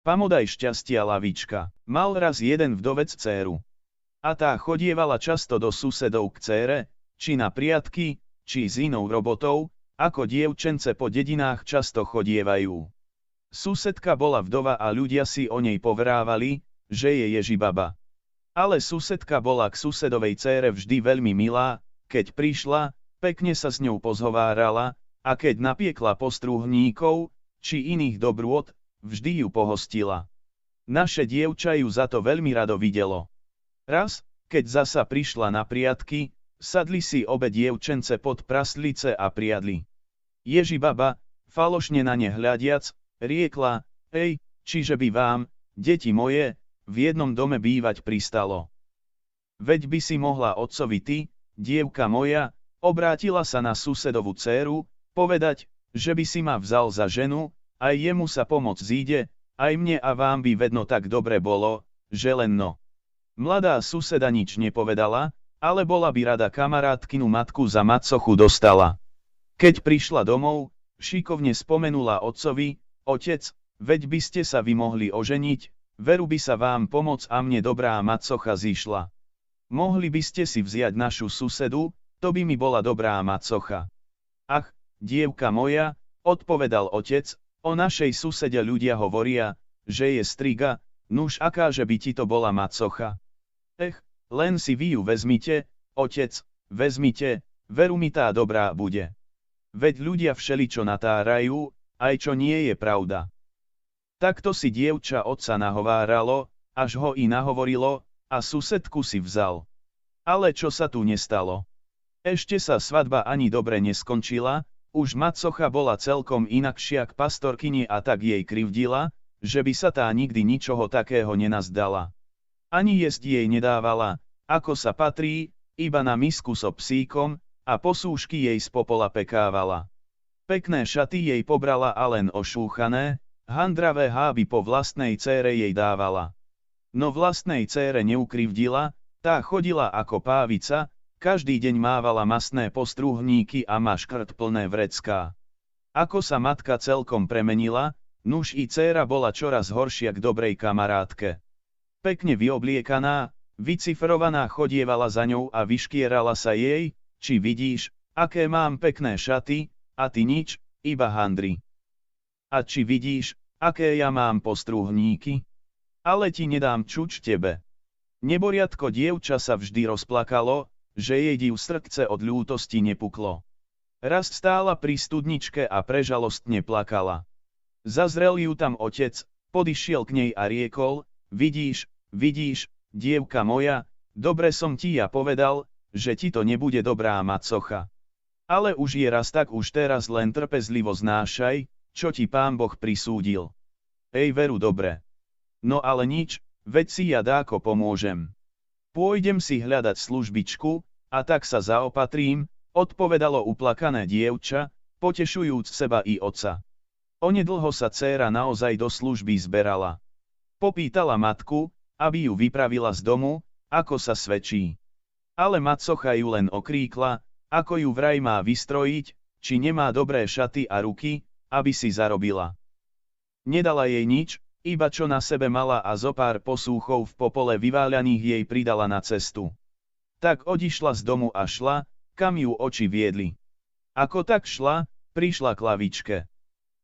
Pamodaj šťastia lavička. Mal raz jeden vdovec dcéru. A tá chodievala často do susedov k dcére, či na priatky, či s inou robotou, ako dievčence po dedinách často chodievajú. Susedka bola vdova a ľudia si o nej povrávali, že je Ježibaba. Ale susedka bola k susedovej dcére vždy veľmi milá, keď prišla, pekne sa s ňou pozhovárala, a keď napiekla postrúhníkov, či iných dobrôt, vždy ju pohostila. Naše dievča ju za to veľmi rado videlo. Raz, keď zasa prišla na priatky, sadli si obe dievčence pod praslice a priadli. Ježibaba, falošne na ne hľadiac, riekla: Ej, čiže by vám, deti moje, v jednom dome bývať pristalo. Veď by si mohla otcovi ty, dievka moja, obrátila sa na susedovú dcéru, povedať, že by si ma vzal za ženu, aj jemu sa pomoc zíde, aj mne a vám by vedno tak dobre bolo, že len no. Mladá suseda nič nepovedala, ale bola by rada kamarátkinu matku za macochu dostala. Keď prišla domov, šikovne spomenula otcovi: Otec, veď by ste sa vy mohli oženiť, veru by sa vám pomoc a mne dobrá macocha zišla. Mohli by ste si vziať našu susedu, to by mi bola dobrá macocha. Ach, dievka moja, odpovedal otec, o našej susede ľudia hovoria, že je striga, nuž akáže by ti to bola macocha. Len si vy ju vezmite, otec, vezmite, veru mi tá dobrá bude. Veď ľudia všeličo natárajú, aj čo nie je pravda. Takto si dievča otca nahováralo, až ho i nahovorilo, a susedku si vzal. Ale čo sa tu nestalo? Ešte sa svadba ani dobre neskončila, už macocha bola celkom inakšia k pastorkyni a tak jej krivdila, že by sa tá nikdy ničoho takého nenazdala. Ani jesť jej nedávala, ako sa patrí, iba na misku so psíkom, a posúšky jej z popola pekávala. Pekné šaty jej pobrala a len ošúchané, handravé háby po vlastnej dcére jej dávala. No vlastnej dcére neukrivdila, tá chodila ako pávica, každý deň mávala masné postrúhníky a má škrt plné vrecká. Ako sa matka celkom premenila, nuž i dcéra bola čoraz horšia k dobrej kamarátke. Pekne vyobliekaná, vycifrovaná chodievala za ňou a vyškierala sa jej: Či vidíš, aké mám pekné šaty, a ty nič, iba handry. A či vidíš, aké ja mám postrúhníky? Ale ti nedám čuč tebe. Neboriadko dievča sa vždy rozplakalo, že jej div srdce od ľútosti nepuklo. Raz stála pri studničke a prežalostne plakala. Zazrel ju tam otec, podišiel k nej a riekol: Vidíš, dievka moja, dobre som ti ja povedal, že ti to nebude dobrá macocha. Ale už je raz tak, už teraz len trpezlivo znášaj, čo ti Pán Boh prisúdil. Ej, veru dobre. No ale nič, veď si ja dáko pomôžem. Pôjdem si hľadať službičku, a tak sa zaopatrím, odpovedalo uplakané dievča, potešujúc seba i otca. Onedlho sa dcéra naozaj do služby zberala. Popýtala matku, aby ju vypravila z domu, ako sa svedčí. Ale macocha ju len okríkla, ako ju vraj má vystrojiť, či nemá dobré šaty a ruky, aby si zarobila. Nedala jej nič, iba čo na sebe mala a zo pár posúchov v popole vyváľaných jej pridala na cestu. Tak odišla z domu a šla, kam ju oči viedli. Ako tak šla, prišla k lavičke.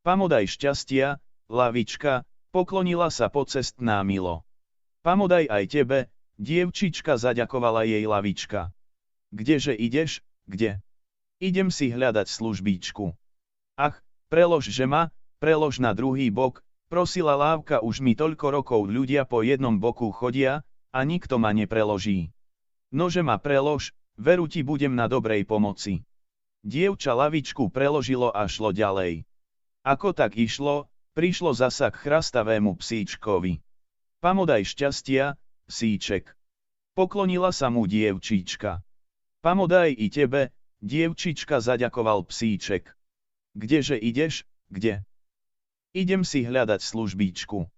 Pamodaj šťastia, lavička, poklonila sa pocestná milo. Pamodaj aj tebe, dievčička, zaďakovala jej lavička. Kdeže ideš, kde? Idem si hľadať službíčku. Ach, preložže ma, prelož na druhý bok, prosila lávka, už mi toľko rokov ľudia po jednom boku chodia, a nikto ma nepreloží. Nože ma prelož, veru ti budem na dobrej pomoci. Dievča lavičku preložilo a šlo ďalej. Ako tak išlo, prišlo zasa k chrastavému psíčkovi. Pamodaj šťastia, psíček. Poklonila sa mu dievčička. Pamodaj i tebe, dievčička, zaďakoval psíček. Kdeže ideš, kde? Idem si hľadať službíčku.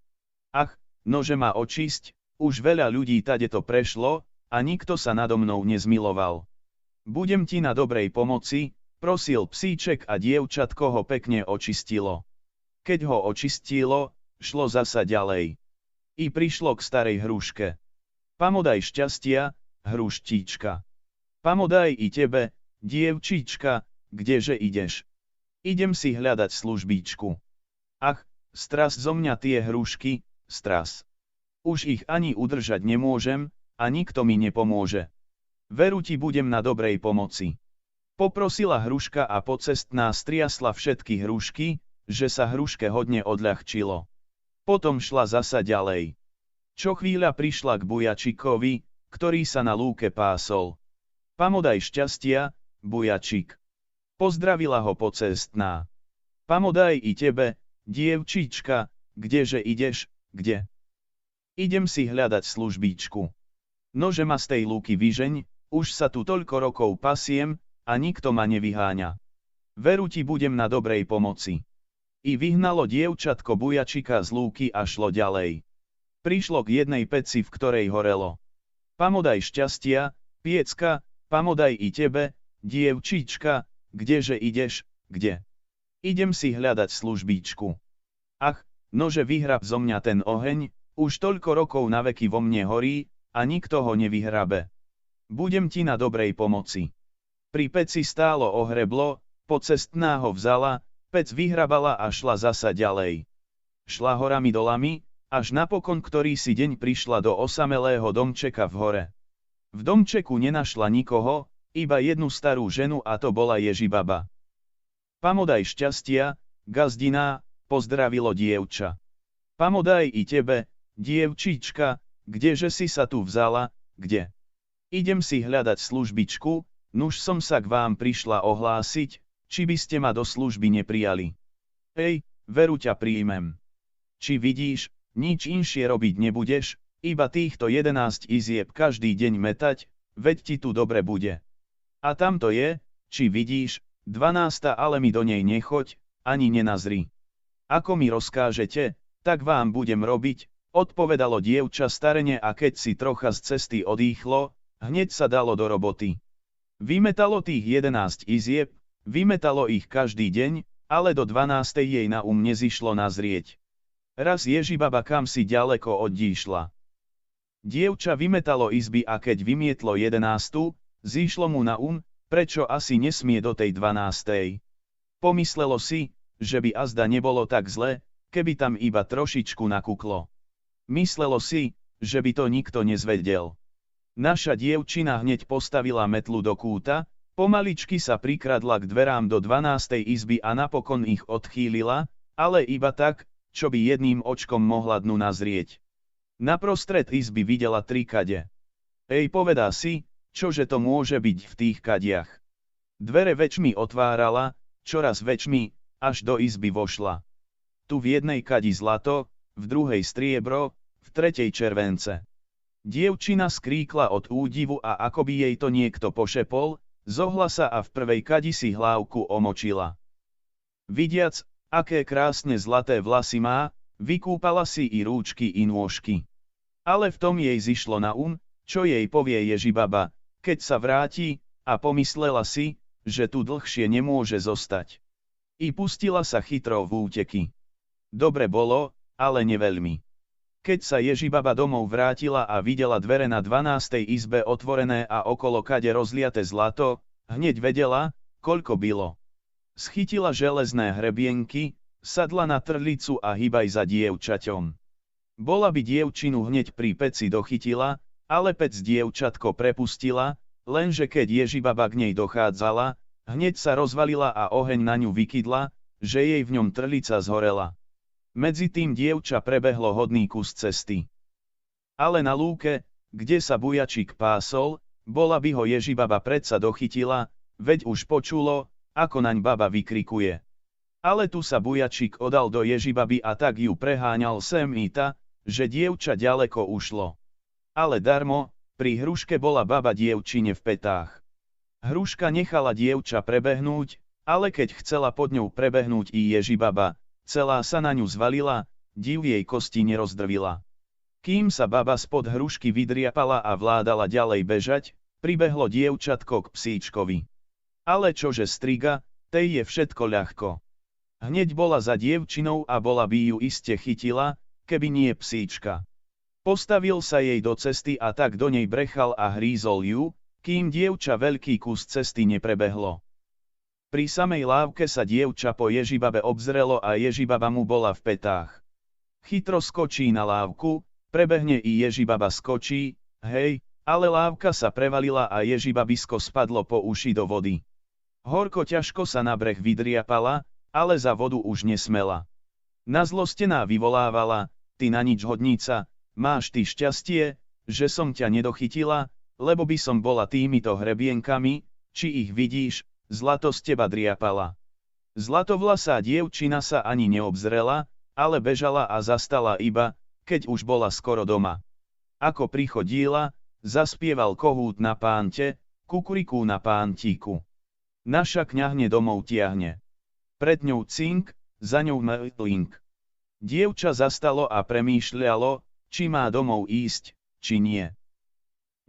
Ach, nože ma očisť, už veľa ľudí tadeto prešlo, a nikto sa nado mnou nezmiloval. Budem ti na dobrej pomoci, prosil psíček a dievčatko ho pekne očistilo. Keď ho očistilo, šlo zasa ďalej. I prišlo k starej hruške. Pamodaj šťastia, hruštíčka. Pamodaj i tebe, dievčíčka, kdeže ideš? Idem si hľadať službíčku. Ach, stras zo mňa tie hrušky, stras. Už ich ani udržať nemôžem, a nikto mi nepomôže. Veru ti budem na dobrej pomoci. Poprosila hruška a pocestná striasla všetky hrušky, že sa hruške hodne odľahčilo. Potom šla zasa ďalej. Čo chvíľa prišla k bujačikovi, ktorý sa na lúke pásol. Pamodaj šťastia, bujačik. Pozdravila ho pocestná. Pamodaj i tebe, dievčíčka, kdeže ideš, kde? Idem si hľadať službíčku. Nože ma z tej lúky vyžeň, už sa tu toľko rokov pasiem, a nikto ma nevyháňa. Veru ti budem na dobrej pomoci. I vyhnalo dievčatko bujačika z lúky a šlo ďalej. Prišlo k jednej peci, v ktorej horelo. Pamodaj šťastia, piecka, pamodaj i tebe, dievčíčka, kdeže ideš, kde? Idem si hľadať službíčku. Ach, nože vyhrab zo mňa ten oheň, už toľko rokov na veky vo mne horí, a nikto ho nevyhrabe. Budem ti na dobrej pomoci. Pri peci stálo ohreblo, pocestná ho vzala, pec vyhrabala a šla zasa ďalej. Šla horami dolami, až napokon ktorý si deň prišla do osamelého domčeka v hore. V domčeku nenašla nikoho, iba jednu starú ženu a to bola Ježibaba. Pamodaj šťastia, gazdiná, pozdravilo dievča. Pamodaj i tebe, dievčíčka, kdeže si sa tu vzala, kde? Idem si hľadať službičku, nuž som sa k vám prišla ohlásiť, či by ste ma do služby neprijali. Ej, veru ťa príjmem. Či vidíš, nič inšie robiť nebudeš, iba týchto 11 izieb každý deň metať, veď ti tu dobre bude. A tamto je, či vidíš, 12, ale mi do nej nechoď, ani nenazri. Ako mi rozkážete, tak vám budem robiť, odpovedalo dievča starene a keď si trocha z cesty odýchlo, hneď sa dalo do roboty. Vymetalo tých 11 izieb, vymetalo ich každý deň, ale do 12 jej na nezišlo nazrieť. Raz Ježibaba kamsi ďaleko odíšla. Dievča vymetalo izby a keď vymietlo 11, zišlo mu na prečo asi nesmie do tej 12. Pomyslelo si, že by azda nebolo tak zle, keby tam iba trošičku nakuklo. Myslelo si, že by to nikto nezvedel. Naša dievčina hneď postavila metlu do kúta, pomaličky sa prikradla k dverám do 12. izby a napokon ich odchýlila, ale iba tak, čo by jedným očkom mohla dnu nazrieť. Naprostred izby videla 3 kade. Ej, povedá si, čože to môže byť v tých kadiach. Dvere väčšmi otvárala, čoraz väčšmi, až do izby vošla. Tu v jednej kadi zlato, v druhej striebro, v tretej července. Dievčina skríkla od údivu a akoby jej to niekto pošepol, zohla sa a v prvej kadi si hlávku omočila. Vidiac, aké krásne zlaté vlasy má, vykúpala si i rúčky i nôžky. Ale v tom jej zišlo na čo jej povie Ježibaba, keď sa vráti, a pomyslela si, že tu dlhšie nemôže zostať. I pustila sa chytro v úteky. Dobre bolo, ale neveľmi. Keď sa Ježibaba domov vrátila a videla dvere na 12. izbe otvorené a okolo kade rozliate zlato, hneď vedela, koľko bylo. Schytila železné hrebienky, sadla na trlicu a hýbaj za dievčaťom. Bola by dievčinu hneď pri peci dochytila, ale pec dievčatko prepustila, lenže keď Ježibaba k nej dochádzala, hneď sa rozvalila a oheň na ňu vykydla, že jej v ňom trlica zhorela. Medzi tým dievča prebehlo hodný kus cesty. Ale na lúke, kde sa bujačik pásol, bola by ho Ježibaba predsa dochytila, veď už počulo, ako naň baba vykrikuje. Ale tu sa bujačik odal do Ježibaby a tak ju preháňal sem i ta, že dievča ďaleko ušlo. Ale darmo, pri hruške bola baba dievčine v petách. Hruška nechala dievča prebehnúť, ale keď chcela pod ňou prebehnúť i Ježibaba, celá sa na ňu zvalila, div jej kosti nerozdrvila. Kým sa baba spod hrušky vydriapala a vládala ďalej bežať, pribehlo dievčatko k psíčkovi. Ale čože striga, tej je všetko ľahko. Hneď bola za dievčinou a bola by ju iste chytila, keby nie psíčka. Postavil sa jej do cesty a tak do nej brechal a hrízol ju, kým dievča veľký kus cesty neprebehlo. Pri samej lávke sa dievča po Ježibabe obzrelo a Ježibaba mu bola v pätách. Chytro skočí na lávku, prebehne i Ježibaba skočí, hej, ale lávka sa prevalila a Ježibabisko spadlo po uši do vody. Horko ťažko sa na breh vydriapala, ale za vodu už nesmela. Nazlostená vyvolávala, ty na nič hodnica, máš ty šťastie, že som ťa nedochytila, lebo by som bola týmito hrebienkami, či ich vidíš, zlato z teba driapala. Zlatovlasá dievčina sa ani neobzrela, ale bežala a zastala iba, keď už bola skoro doma. Ako prichodila, zaspieval kohút na pánte, kukurikú na pántiku. Naša kňahne domov tiahne. Pred ňou cink, za ňou mrtlink. Dievča zastalo a premýšľalo, či má domov ísť, či nie.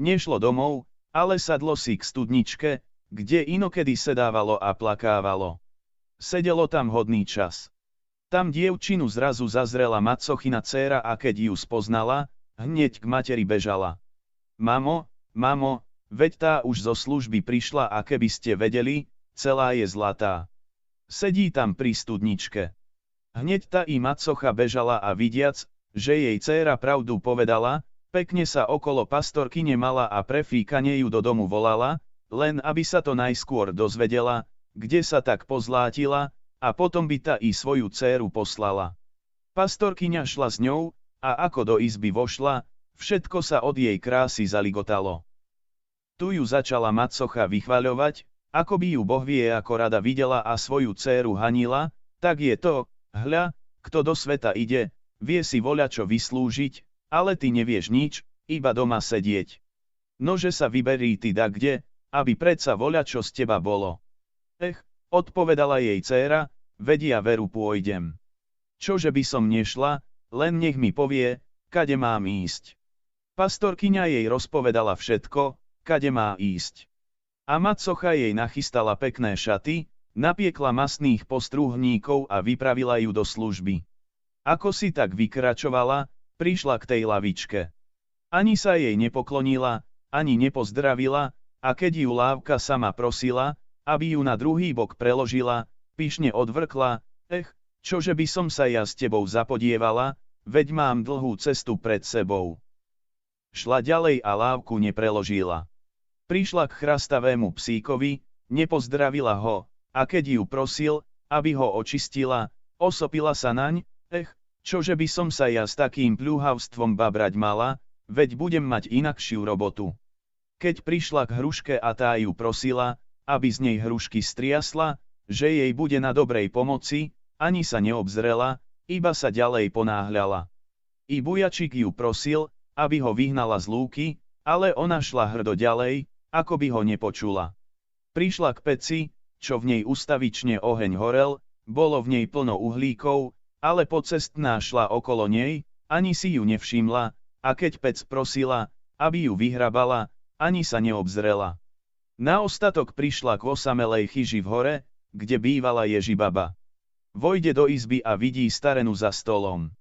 Nešlo domov, ale sadlo si k studničke, kde inokedy sedávalo a plakávalo. Sedelo tam hodný čas. Tam dievčinu zrazu zazrela macochina dcéra a keď ju spoznala, hneď k materi bežala. Mamo, mamo, veď tá už zo služby prišla a keby ste vedeli, celá je zlatá. Sedí tam pri studničke. Hneď tá i macocha bežala a vidiac, že jej dcéra pravdu povedala, pekne sa okolo pastorkyne mala a prefíkane ju do domu volala, len aby sa to najskôr dozvedela, kde sa tak pozlátila, a potom by tá i svoju dcéru poslala. Pastorkyňa šla s ňou, a ako do izby vošla, všetko sa od jej krásy zaligotalo. Tu ju začala macocha vychvaľovať, ako by ju bohvie ako rada videla a svoju dcéru hanila, tak je to, hľa, kto do sveta ide, vie si voľačo vyslúžiť, ale ty nevieš nič, iba doma sedieť. Nože sa vyberí ty dakde, aby predsa voľačo z teba bolo. Odpovedala jej dcéra, veď ja veru pôjdem. Čože by som nešla, len nech mi povie, kade mám ísť. Pastorkyňa jej rozpovedala všetko, kade má ísť. A macocha jej nachystala pekné šaty, napiekla masných postrúhníkov a vypravila ju do služby. Ako si tak vykračovala, prišla k tej lavičke. Ani sa jej nepoklonila, ani nepozdravila, a keď ju lávka sama prosila, aby ju na druhý bok preložila, pyšne odvrkla, čože by som sa ja s tebou zapodievala, veď mám dlhú cestu pred sebou. Šla ďalej a lávku nepreložila. Prišla k chrastavému psíkovi, nepozdravila ho, a keď ju prosil, aby ho očistila, osopila sa naň, čože by som sa ja s takým pľúhavstvom babrať mala, veď budem mať inakšiu robotu. Keď prišla k hruške a tá ju prosila, aby z nej hrušky striasla, že jej bude na dobrej pomoci, ani sa neobzrela, iba sa ďalej ponáhľala. I bujačik ju prosil, aby ho vyhnala z lúky, ale ona šla hrdo ďalej, ako by ho nepočula. Prišla k peci, čo v nej ustavične oheň horel, bolo v nej plno uhlíkov, ale pocestná šla okolo nej, ani si ju nevšimla, a keď pec prosila, aby ju vyhrabala, ani sa neobzrela. Na ostatok prišla k osamelej chyži v hore, kde bývala Ježibaba. Vojde do izby a vidí starenu za stolom.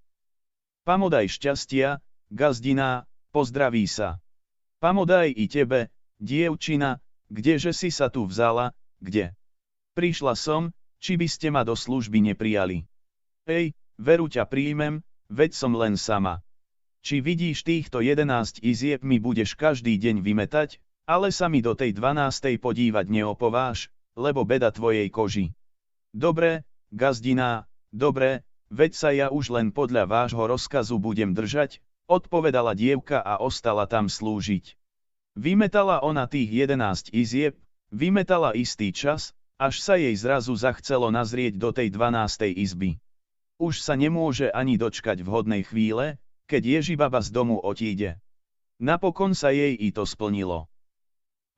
Pamodaj šťastia, gazdina, pozdraví sa. Pamodaj i tebe, dievčina, kdeže si sa tu vzala, kde? Prišla som, či by ste ma do služby neprijali. Veru ťa príjmem, veď som len sama. Či vidíš týchto 11 izieb mi budeš každý deň vymetať, ale sa mi do tej 12. podívať neopováš, lebo beda tvojej koži. Dobre, gazdina, dobre, veď sa ja už len podľa vášho rozkazu budem držať, odpovedala dievka a ostala tam slúžiť. Vymetala ona tých 11 izieb, vymetala istý čas, až sa jej zrazu zachcelo nazrieť do tej 12. izby. Už sa nemôže ani dočkať vhodnej chvíle, keď Ježibaba z domu odíde. Napokon sa jej i to splnilo.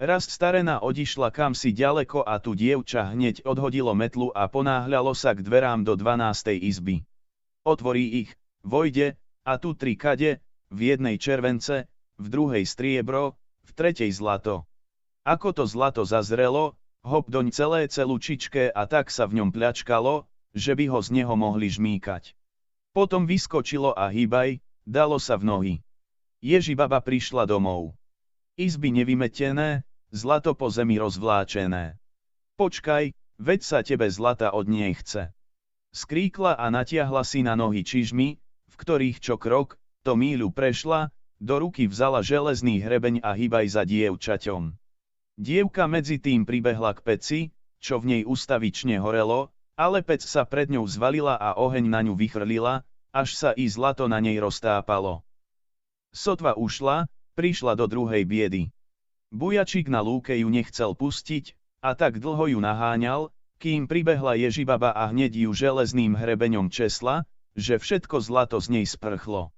Raz starena odišla kamsi ďaleko a tu dievča hneď odhodilo metlu a ponáhľalo sa k dverám do 12. izby. Otvorí ich, vojde, a tu 3 kade, v jednej července, v druhej striebro, v tretej zlato. Ako to zlato zazrelo, hop doň celé celúčičké a tak sa v ňom pľačkalo, že by ho z neho mohli žmýkať. Potom vyskočilo a hýbaj, dalo sa v nohy. Ježibaba prišla domov. Izby nevymetené, zlato po zemi rozvláčené. Počkaj, veď sa tebe zlata od nej chce. Skríkla a natiahla si na nohy čižmy, v ktorých čo krok, to míľu prešla, do ruky vzala železný hrebeň a hýbaj za dievčaťom. Dievka medzi tým pribehla k peci, čo v nej ustavične horelo, ale pec sa pred ňou zvalila a oheň na ňu vychrlila, až sa i zlato na nej roztápalo. Sotva ušla, prišla do druhej biedy. Bujačík na lúke ju nechcel pustiť, a tak dlho ju naháňal, kým pribehla Ježibaba a hneď ju železným hrebeňom česla, že všetko zlato z nej sprchlo.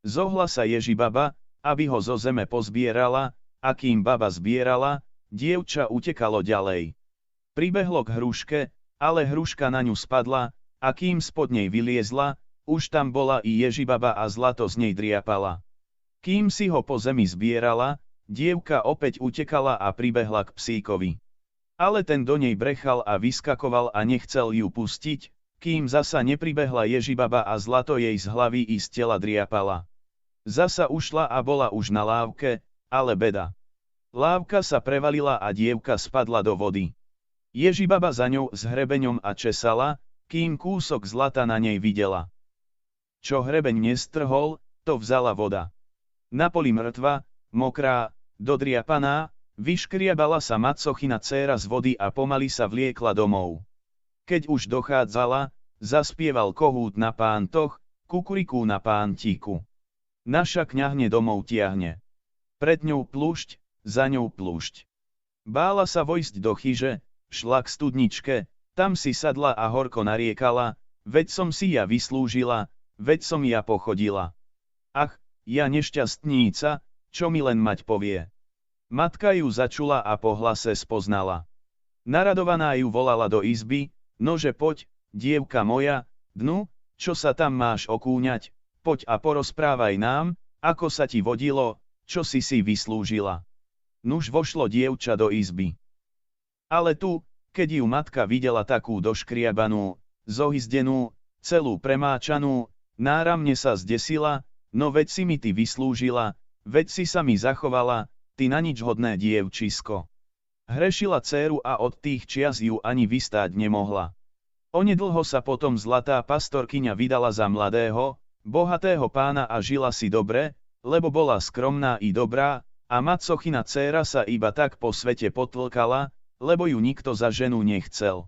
Zohla sa Ježibaba, aby ho zo zeme pozbierala, a kým baba zbierala, dievča utekalo ďalej. Pribehlo k hruške, ale hruška na ňu spadla, a kým spod nej vyliezla, už tam bola i Ježibaba a zlato z nej driapala. Kým si ho po zemi zbierala, dievka opäť utekala a pribehla k psíkovi. Ale ten do nej brechal a vyskakoval a nechcel ju pustiť, kým zasa nepribehla Ježibaba a zlato jej z hlavy i z tela driapala. Zasa ušla a bola už na lávke, ale beda. Lávka sa prevalila a dievka spadla do vody. Ježibaba za ňou s hrebeňom a česala, kým kúsok zlata na nej videla. Čo hrebeň nestrhol, to vzala voda. Na poli mŕtva, mokrá, dodriapaná, vyškriabala sa Macochina dcéra z vody a pomaly sa vliekla domov. Keď už dochádzala, zaspieval kohút na pántoch, kukurikú na pántiku. Naša kňahne domov tiahne. Pred ňou plúšť, za ňou plúšť. Bála sa vojsť do chyže, šla k studničke, tam si sadla a horko nariekala, veď som si ja vyslúžila, veď som ja pochodila. Ach, ja nešťastníca, čo mi len mať povie. Matka ju začula a po hlase spoznala. Naradovaná ju volala do izby, nože poď, dievka moja, dnu, čo sa tam máš okúňať, poď a porozprávaj nám, ako sa ti vodilo, čo si vyslúžila. Nuž vošlo dievča do izby. Ale tu, keď ju matka videla takú doškriabanú, zohyzdenú, celú premáčanú, náramne sa zdesila, no veď si mi ty vyslúžila, veď si sa mi zachovala, ty na nič hodné dievčisko. Hrešila dcéru a od tých čias ju ani vystáť nemohla. Onedlho sa potom zlatá pastorkyňa vydala za mladého, bohatého pána a žila si dobre, lebo bola skromná i dobrá, a Macochina dcéra sa iba tak po svete potlkala, lebo ju nikto za ženu nechcel.